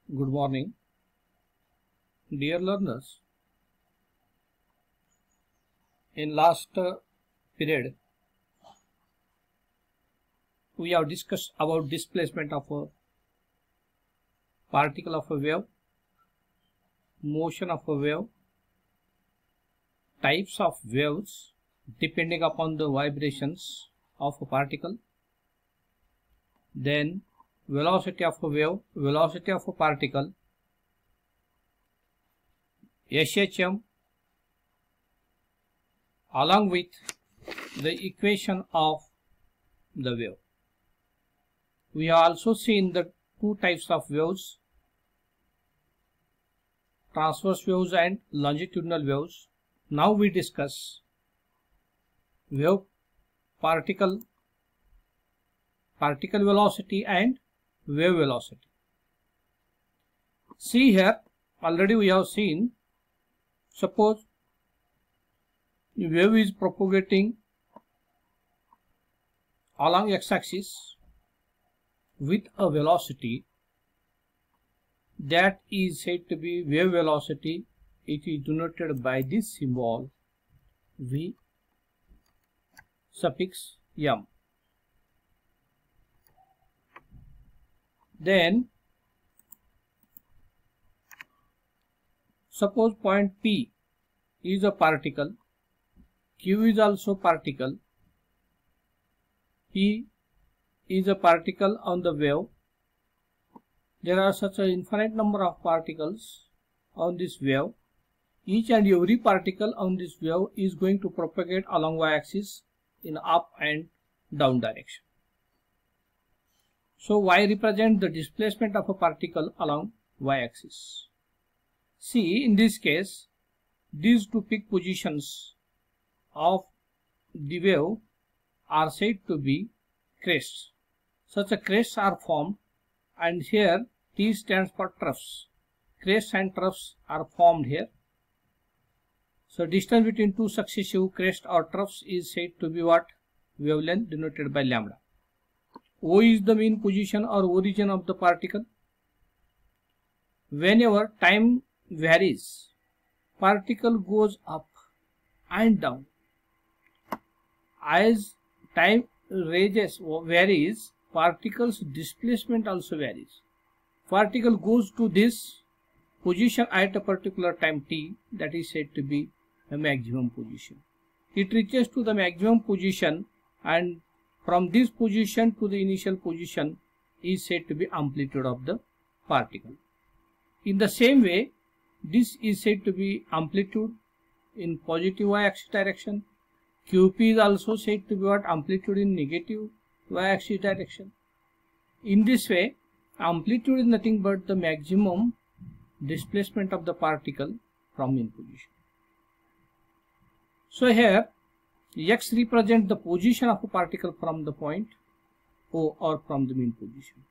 Good morning, dear learners. In last period, we have discussed about displacement of a particle of a wave, motion of a wave, types of waves depending upon the vibrations of a particle, then velocity of a wave, velocity of a particle, SHM, along with the equation of the wave. We have also seen the two types of waves, transverse waves and longitudinal waves. Now we discuss wave particle velocity and wave velocity. See here, already we have seen, suppose the wave is propagating along x-axis with a velocity that is said to be wave velocity. It is denoted by this symbol V suffix m. Then suppose point P is a particle, Q is also particle, P is a particle on the wave. There are such an infinite number of particles on this wave. Each and every particle on this wave is going to propagate along y-axis in up and down direction. So y represents the displacement of a particle along y-axis. See, in this case, these two peak positions of the wave are said to be crests. Such a crests are formed, and here T stands for troughs. Crests and troughs are formed here. So distance between two successive crests or troughs is said to be what? Wavelength, denoted by lambda. O is the mean position or origin of the particle. Whenever time varies, particle goes up and down. As time varies, particle's displacement also varies. Particle goes to this position at a particular time t, that is said to be a maximum position. It reaches to the maximum position, and from this position to the initial position is said to be amplitude of the particle. In the same way, this is said to be amplitude in positive y-axis direction. QP is also said to be what? Amplitude in negative y-axis direction. In this way, amplitude is nothing but the maximum displacement of the particle from mean position. So here x represents the position of a particle from the point O or from the mean position.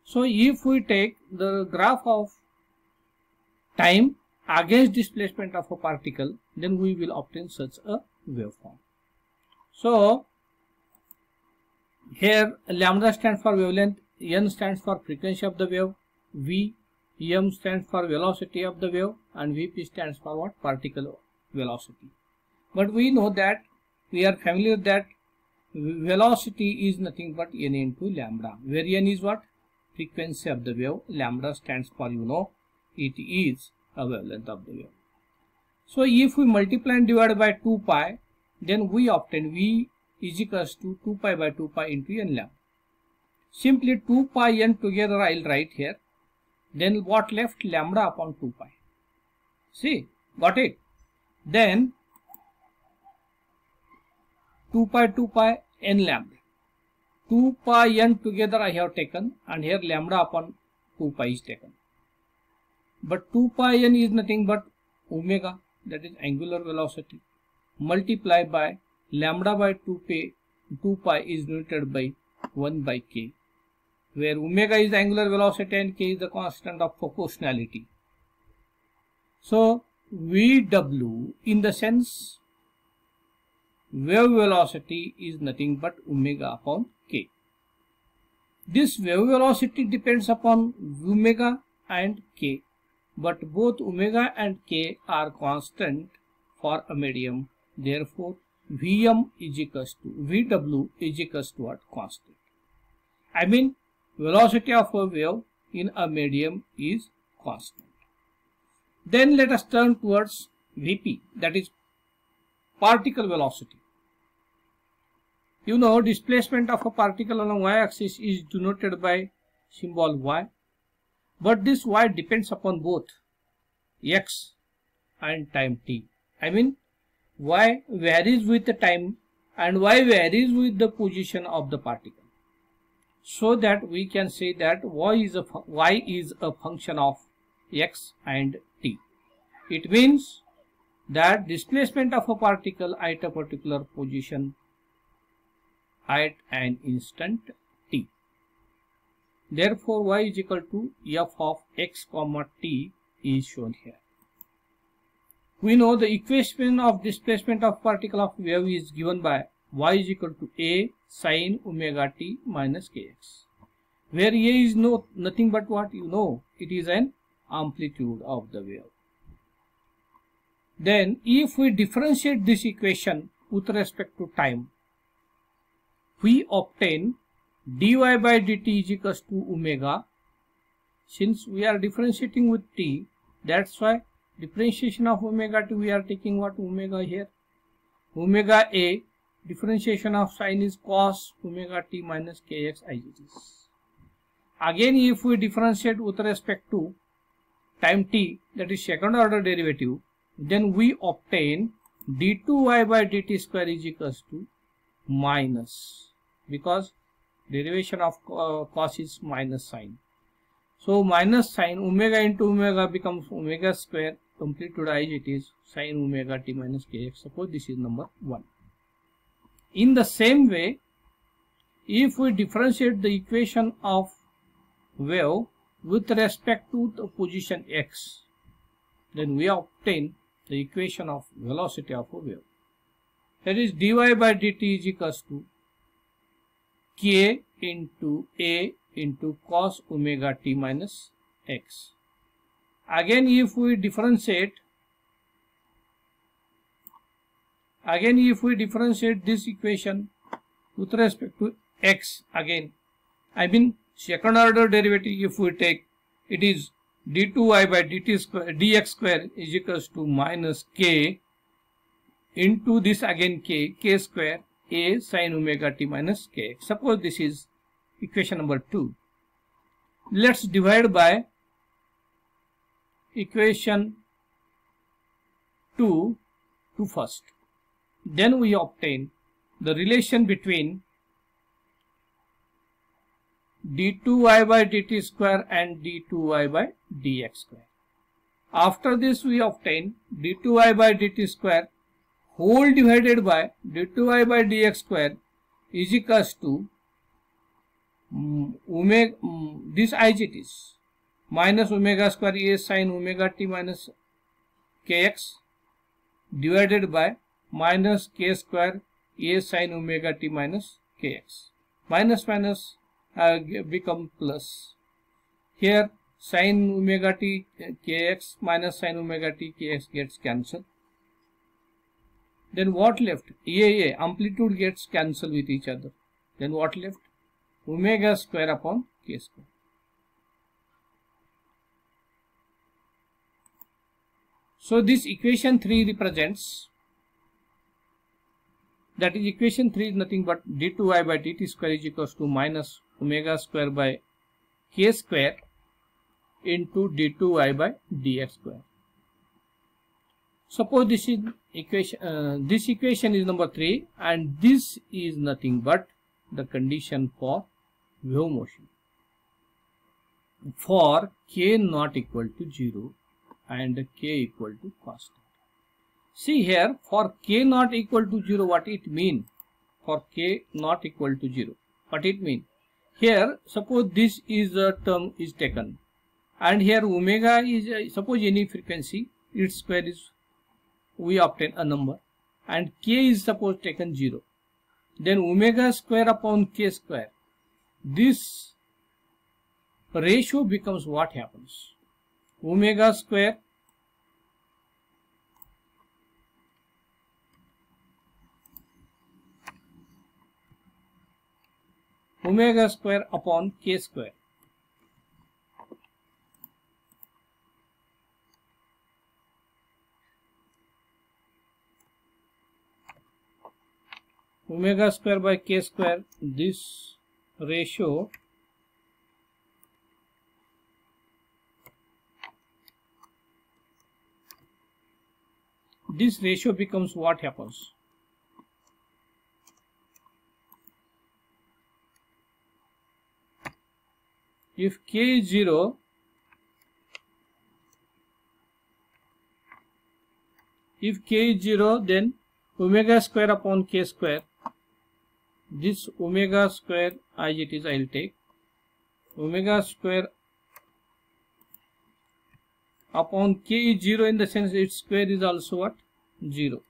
So if we take the graph of time against displacement of a particle, then we will obtain such a waveform. So here lambda stands for wavelength, n stands for frequency of the wave, v, m stands for velocity of the wave, and vp stands for what? Particle velocity. But we know that, we are familiar that velocity is nothing but n into lambda, where n is what? Frequency of the wave, lambda stands for, it is a wavelength of the wave. So if we multiply and divide by 2 pi, then we obtain v is equals to 2 pi by 2 pi into n lambda. Simply 2 pi n together I will write here. Then what left? Lambda upon 2 pi. See, got it? Then 2 pi n lambda. 2 pi n together I have taken, and here lambda upon 2 pi is taken. But 2 pi n is nothing but omega, that is angular velocity, multiplied by lambda by 2 pi is denoted by 1 by k, where omega is angular velocity and k is the constant of proportionality. So Vw, in the sense wave velocity, is nothing but omega upon k. This wave velocity depends upon omega and k, but both omega and k are constant for a medium. Therefore, Vm is equals to Vw is equals to what? Constant. I mean, velocity of a wave in a medium is constant. Then let us turn towards Vp, that is particle velocity. You know, displacement of a particle along y-axis is denoted by symbol y, but this y depends upon both x and time t. I mean, y varies with the time and y varies with the position of the particle. So that we can say that y is a function of x and t. It means that displacement of a particle at a particular position at an instant t. Therefore, y is equal to f of x comma t is shown here. We know the equation of displacement of particle of wave is given by y is equal to a sin omega t minus kx, where a is nothing but what? You know, it is an amplitude of the wave. Then if we differentiate this equation with respect to time, we obtain dy by dt is equals to omega. Since we are differentiating with t, that's why differentiation of omega t, we are taking what? Omega here. Omega a, differentiation of sine is cos omega t minus kx as it is. Again, if we differentiate with respect to time t, that is second order derivative, then we obtain d2y by dt square is equals to minus, because derivation of cos is minus sine. So minus sine, omega into omega becomes omega square, amplitude as it is, sin omega t minus kx. Suppose this is number 1. In the same way, if we differentiate the equation of wave with respect to the position x, then we obtain the equation of velocity of a wave. That is dy by dt is equals to k into a into cos omega t minus x. Again, if we differentiate this equation with respect to x, again, I mean second order derivative, if we take, it is d2y by dt square dx square is equals to minus k into this again k square a sin omega t minus kx. Suppose this is equation number 2. Let's divide by equation 2 to first. Then we obtain the relation between d2y by dt square and d2y by dx square. After this we obtain d2y by dt square whole divided by d2y by dx square is equals to omega, this as it is, minus omega square a sin omega t minus kx divided by minus k square a sin omega t minus kx. Minus minus become plus. Here sin omega t kx minus sin omega t kx gets cancelled. Then what left? Amplitude gets cancelled with each other. Then what left? Omega square upon k square. So this equation 3 represents, that is equation 3 is nothing but d2y by dt square is equals to minus omega square by k square into d2y by dx square. Suppose this is equation is number 3, and this is nothing but the condition for wave motion. For k not equal to 0 and k equal to constant. See here, for k not equal to 0, what it mean? For k not equal to 0, what it mean? Here, suppose this is a term is taken, and here omega is suppose any frequency, its square is, we obtain a number, and k is suppose taken 0. Then omega square upon k square this ratio becomes what happens? Omega square upon k square. Omega square by k square, this ratio becomes what happens? If k is 0, then omega square upon k square, this omega square as it is, I will take omega square upon k is 0 in the sense its square is also what? 0.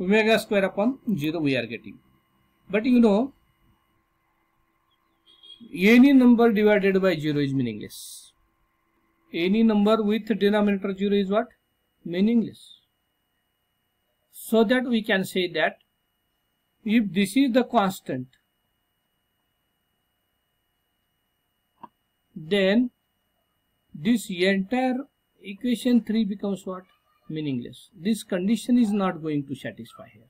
Omega square upon 0 we are getting. But you know, any number divided by 0 is meaningless. Any number with denominator 0 is what? Meaningless. So that we can say that if this is the constant, then this entire equation 3 becomes what? Meaningless. This condition is not going to satisfy here.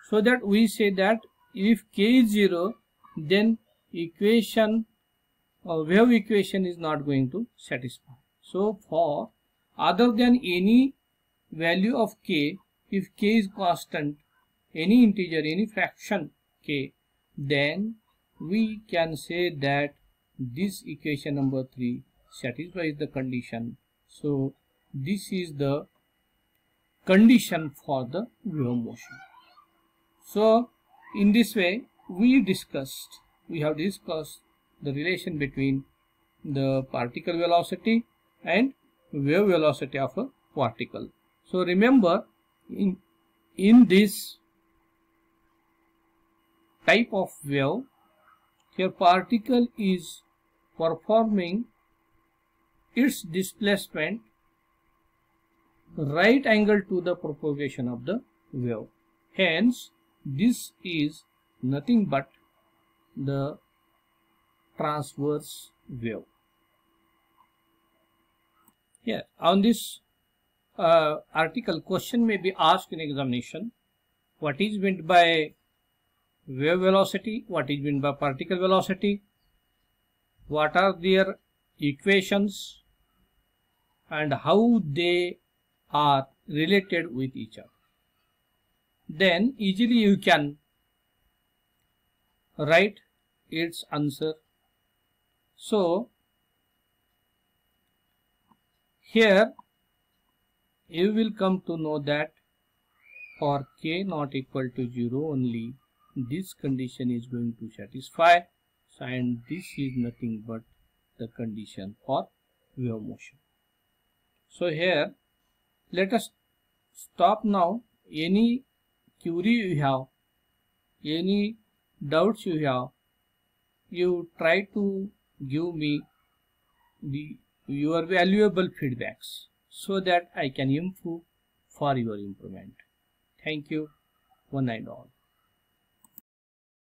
So that we say that if k is 0, then equation or wave equation is not going to satisfy. So for other than any value of k, if k is constant, any integer, any fraction k, then we can say that this equation number 3 satisfies the condition. So this is the condition for the wave motion. So in this way we have discussed the relation between the particle velocity and wave velocity of a particle. So remember, in this type of wave, here particle is performing its displacement right angle to the propagation of the wave. Hence, this is nothing but the transverse wave. Here, on this article, question may be asked in examination. What is meant by wave velocity? What is meant by particle velocity? What are their equations? And how they are related with each other? Then easily you can write its answer. So here you will come to know that for k not equal to 0 only, this condition is going to satisfy, and this is nothing but the condition for wave motion. So here let us stop now. Any query you have, any doubts you have, you try to give me your valuable feedbacks so that I can improve for your improvement. Thank you, one and all.